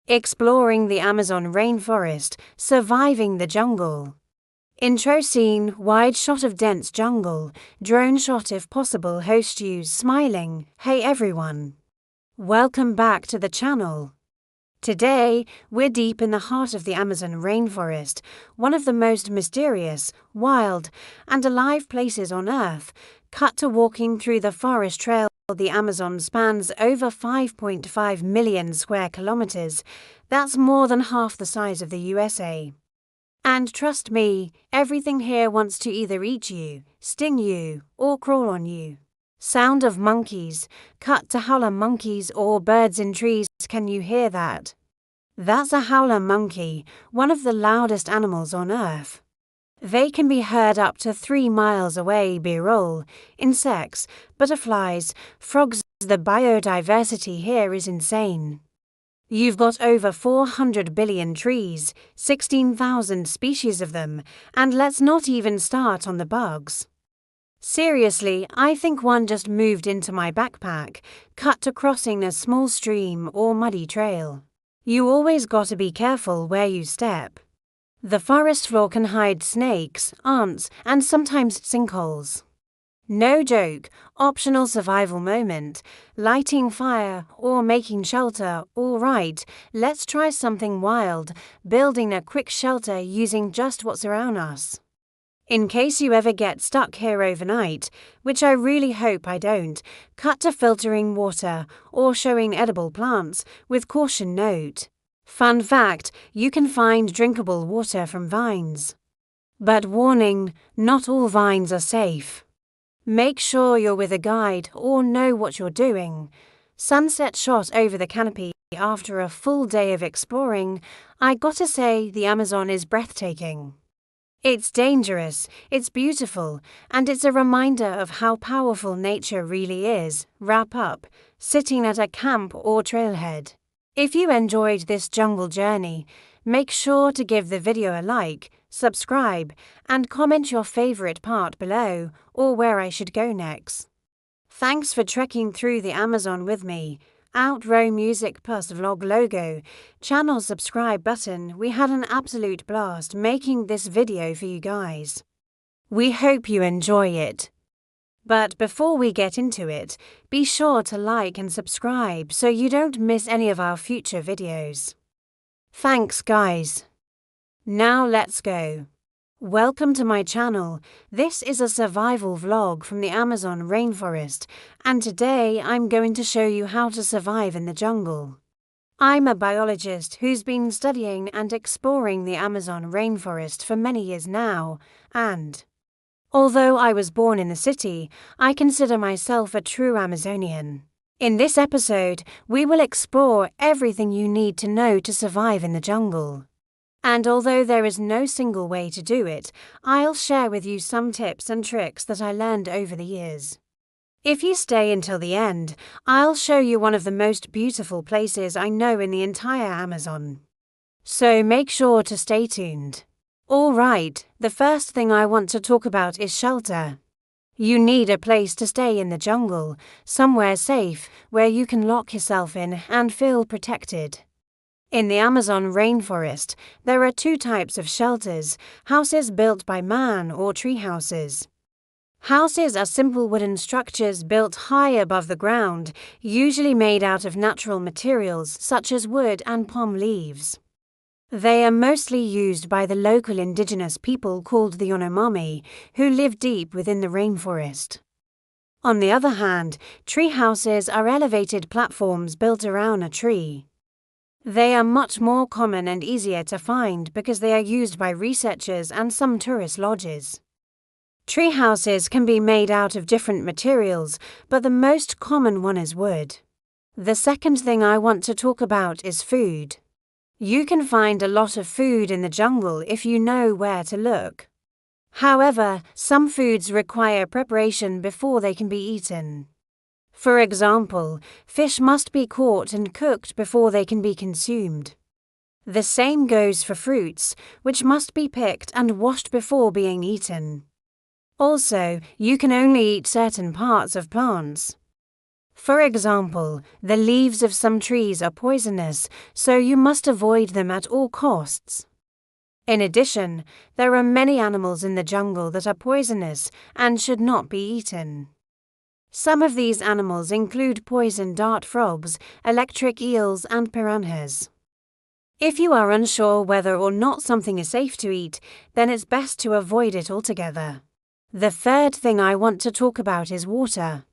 Exploring the Amazon rainforest, surviving the jungle. Intro scene, wide shot of dense jungle, drone shot if possible, host use smiling, hey everyone. Welcome back to the channel. Today, we're deep in the heart of the Amazon rainforest, one of the most mysterious, wild, and alive places on Earth. Cut to walking through the forest trail. The Amazon spans over 5.5 million square kilometers. That's more than half the size of the USA. And trust me, everything here wants to either eat you, sting you, or crawl on you. Sound of monkeys. Cut to howler monkeys or birds in trees. Can you hear that? That's a howler monkey, one of the loudest animals on Earth. They can be heard up to 3 miles away. B-roll, insects, butterflies, frogs. The biodiversity here is insane. You've got over 400 billion trees, 16,000 species of them, and let's not even start on the bugs. Seriously, I think one just moved into my backpack. Cut to crossing a small stream or muddy trail. You always gotta be careful where you step. The forest floor can hide snakes, ants, and sometimes sinkholes. No joke, optional survival moment, lighting fire or making shelter. All right, let's try something wild, building a quick shelter using just what's around us. In case you ever get stuck here overnight, which I really hope I don't, cut to filtering water or showing edible plants with caution note. Fun fact, you can find drinkable water from vines. But warning, not all vines are safe. Make sure you're with a guide or know what you're doing. Sunset shot over the canopy after a full day of exploring. I gotta say, the Amazon is breathtaking. It's dangerous, it's beautiful, and it's a reminder of how powerful nature really is. Wrap up, sitting at a camp or trailhead. If you enjoyed this jungle journey, make sure to give the video a like, subscribe, and comment your favorite part below or where I should go next. Thanks for trekking through the Amazon with me. Outro music plus vlog logo, channel subscribe button. We had an absolute blast making this video for you guys. We hope you enjoy it. But before we get into it, be sure to like and subscribe so you don't miss any of our future videos. Thanks guys. Now let's go. Welcome to my channel. This is a survival vlog from the Amazon rainforest, and today I'm going to show you how to survive in the jungle. I'm a biologist who's been studying and exploring the Amazon rainforest for many years now, and although I was born in the city, I consider myself a true Amazonian. In this episode, we will explore everything you need to know to survive in the jungle. And although there is no single way to do it, I'll share with you some tips and tricks that I learned over the years. If you stay until the end, I'll show you one of the most beautiful places I know in the entire Amazon. So make sure to stay tuned. All right, the first thing I want to talk about is shelter. You need a place to stay in the jungle, somewhere safe where you can lock yourself in and feel protected. In the Amazon rainforest, there are 2 types of shelters: houses built by man or tree houses. Houses are simple wooden structures built high above the ground, usually made out of natural materials such as wood and palm leaves. They are mostly used by the local indigenous people called the Yanomami, who live deep within the rainforest. On the other hand, tree houses are elevated platforms built around a tree. They are much more common and easier to find because they are used by researchers and some tourist lodges. Tree houses can be made out of different materials, but the most common one is wood. The second thing I want to talk about is food. You can find a lot of food in the jungle if you know where to look. However, some foods require preparation before they can be eaten. For example, fish must be caught and cooked before they can be consumed. The same goes for fruits, which must be picked and washed before being eaten. Also, you can only eat certain parts of plants. For example, the leaves of some trees are poisonous, so you must avoid them at all costs. In addition, there are many animals in the jungle that are poisonous and should not be eaten. Some of these animals include poison dart frogs, electric eels, and piranhas. If you are unsure whether or not something is safe to eat, then it's best to avoid it altogether. The third thing I want to talk about is water.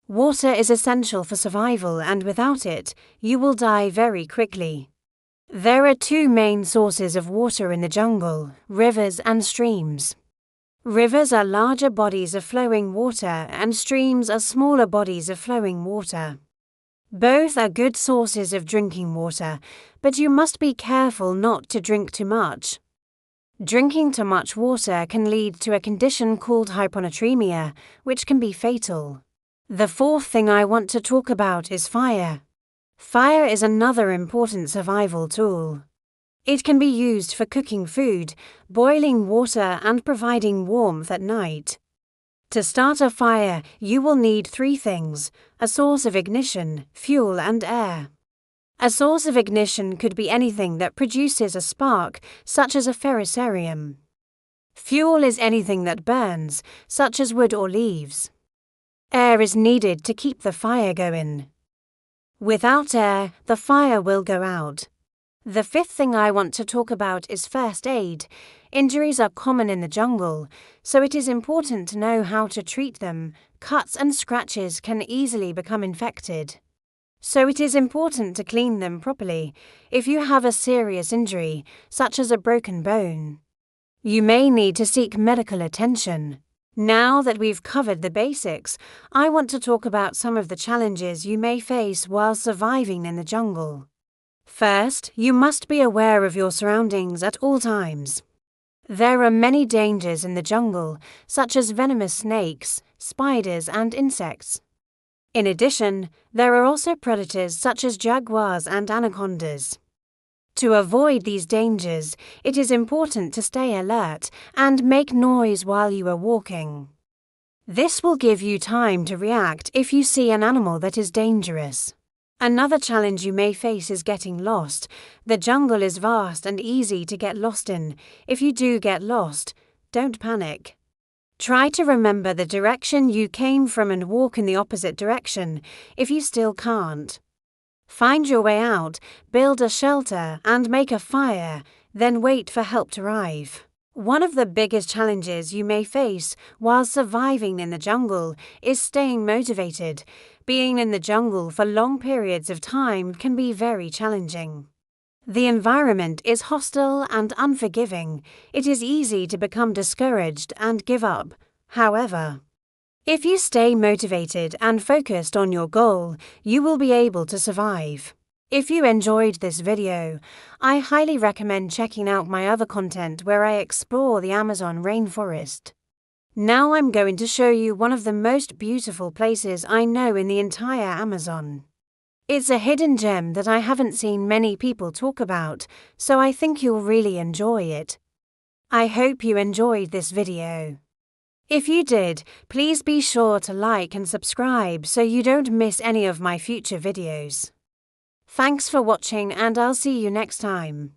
Water is essential for survival, and without it, you will die very quickly. There are two main sources of water in the jungle: rivers and streams. Rivers are larger bodies of flowing water, and streams are smaller bodies of flowing water. Both are good sources of drinking water, but you must be careful not to drink too much. Drinking too much water can lead to a condition called hyponatremia, which can be fatal. The fourth thing I want to talk about is fire. Fire is another important survival tool. It can be used for cooking food, boiling water, and providing warmth at night. To start a fire, you will need three things: a source of ignition, fuel, and air. A source of ignition could be anything that produces a spark, such as a ferrocerium. Fuel is anything that burns, such as wood or leaves. Air is needed to keep the fire going. Without air, the fire will go out. The fifth thing I want to talk about is first aid. Injuries are common in the jungle, so it is important to know how to treat them. Cuts and scratches can easily become infected, so it is important to clean them properly. If you have a serious injury, such as a broken bone, you may need to seek medical attention. Now that we've covered the basics, I want to talk about some of the challenges you may face while surviving in the jungle. First, you must be aware of your surroundings at all times. There are many dangers in the jungle, such as venomous snakes, spiders, and insects. In addition, there are also predators such as jaguars and anacondas. To avoid these dangers, it is important to stay alert and make noise while you are walking. This will give you time to react if you see an animal that is dangerous. Another challenge you may face is getting lost. The jungle is vast and easy to get lost in. If you do get lost, don't panic. Try to remember the direction you came from and walk in the opposite direction if you still can't. Find your way out, build a shelter, and make a fire, then wait for help to arrive. One of the biggest challenges you may face while surviving in the jungle is staying motivated. Being in the jungle for long periods of time can be very challenging. The environment is hostile and unforgiving. It is easy to become discouraged and give up. However, if you stay motivated and focused on your goal, you will be able to survive. If you enjoyed this video, I highly recommend checking out my other content where I explore the Amazon rainforest. Now I'm going to show you one of the most beautiful places I know in the entire Amazon. It's a hidden gem that I haven't seen many people talk about, so I think you'll really enjoy it. I hope you enjoyed this video. If you did, please be sure to like and subscribe so you don't miss any of my future videos. Thanks for watching, and I'll see you next time.